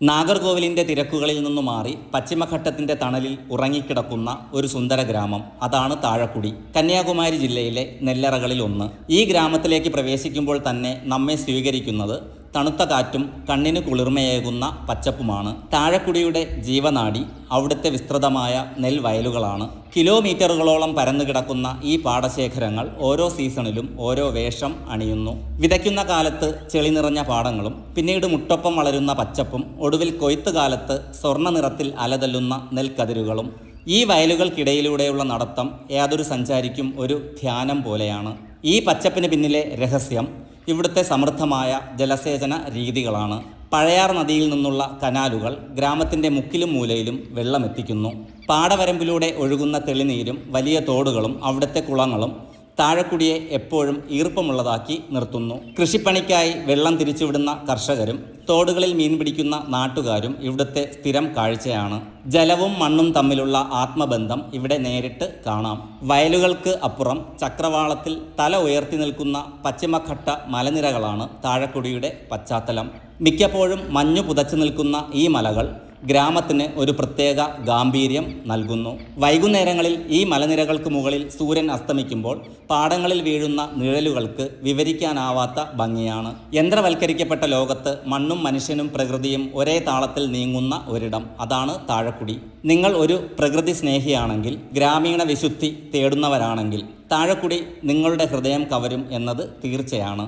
നാഗർകോവിലിൻ്റെ തിരക്കുകളിൽ നിന്നു മാറി പശ്ചിമഘട്ടത്തിൻ്റെ തണലിൽ ഉറങ്ങിക്കിടക്കുന്ന ഒരു സുന്ദര ഗ്രാമം, അതാണ് താഴക്കുടി. കന്യാകുമാരി ജില്ലയിലെ നെല്ലറകളിൽ ഒന്ന്. ഈ ഗ്രാമത്തിലേക്ക് പ്രവേശിക്കുമ്പോൾ തന്നെ നമ്മെ സ്വീകരിക്കുന്നത് തണുത്ത കാറ്റും കണ്ണിന് കുളിർമയേകുന്ന പച്ചപ്പുമാണ്. താഴക്കുടിയുടെ ജീവനാഡി അവിടുത്തെ വിസ്തൃതമായ നെൽവയലുകളാണ്. കിലോമീറ്ററുകളോളം പരന്നുകിടക്കുന്ന ഈ പാടശേഖരങ്ങൾ ഓരോ സീസണിലും ഓരോ വേഷം അണിയുന്നു. വിതയ്ക്കുന്ന കാലത്ത് ചെളി നിറഞ്ഞ പാടങ്ങളും പിന്നീട് മുട്ടൊപ്പം വളരുന്ന പച്ചപ്പും ഒടുവിൽ കൊയ്ത്ത് കാലത്ത് സ്വർണ്ണ നിറത്തിൽ അലതല്ലുന്ന നെൽക്കതിരുകളും. ഈ വയലുകൾക്കിടയിലൂടെയുള്ള നടത്തം ഏതൊരു സഞ്ചാരിക്കും ഒരു ധ്യാനം പോലെയാണ്. ഈ പച്ചപ്പിന് പിന്നിലെ രഹസ്യം ഇവിടുത്തെ സമൃദ്ധമായ ജലസേചന രീതികളാണ്. പഴയാർ നദിയിൽ നിന്നുള്ള കനാലുകൾ ഗ്രാമത്തിൻ്റെ മുക്കിലും മൂലയിലും വെള്ളമെത്തിക്കുന്നു. പാടവരമ്പിലൂടെ ഒഴുകുന്ന തെളിനീരും വലിയ തോടുകളും അവിടുത്തെ കുളങ്ങളും താഴക്കുടിയെ എപ്പോഴും ഈർപ്പമുള്ളതാക്കി നിർത്തുന്നു. കൃഷിപ്പണിക്കായി വെള്ളം തിരിച്ചുവിടുന്ന കർഷകരും തോടുകളിൽ മീൻ പിടിക്കുന്ന നാട്ടുകാരും ഇവിടുത്തെ സ്ഥിരം കാഴ്ചയാണ്. ജലവും മണ്ണും തമ്മിലുള്ള ആത്മബന്ധം ഇവിടെ നേരിട്ട് കാണാം. വയലുകൾക്ക് അപ്പുറം ചക്രവാളത്തിൽ തല ഉയർത്തി നിൽക്കുന്ന പശ്ചിമഘട്ട മലനിരകളാണ് താഴക്കുടിയുടെ പശ്ചാത്തലം. മിക്കപ്പോഴും മഞ്ഞു പുതച്ചു നിൽക്കുന്ന ഈ മലകൾ ഗ്രാമത്തിന് ഒരു പ്രത്യേക ഗാംഭീര്യം നൽകുന്നു. വൈകുന്നേരങ്ങളിൽ ഈ മലനിരകൾക്ക് മുകളിൽ സൂര്യൻ അസ്തമിക്കുമ്പോൾ പാടങ്ങളിൽ വീഴുന്ന നിഴലുകൾക്ക് വിവരിക്കാനാവാത്ത ഭംഗിയാണ്. യന്ത്രവൽക്കരിക്കപ്പെട്ട ലോകത്ത് മണ്ണും മനുഷ്യനും പ്രകൃതിയും ഒരേ താളത്തിൽ നീങ്ങുന്ന ഒരിടം, അതാണ് താഴക്കുടി. നിങ്ങൾ ഒരു പ്രകൃതി സ്നേഹിയാണെങ്കിൽ, ഗ്രാമീണ വിശുദ്ധി തേടുന്നവരാണെങ്കിൽ താഴക്കുടി നിങ്ങളുടെ ഹൃദയം കവരും എന്നത് തീർച്ചയാണ്.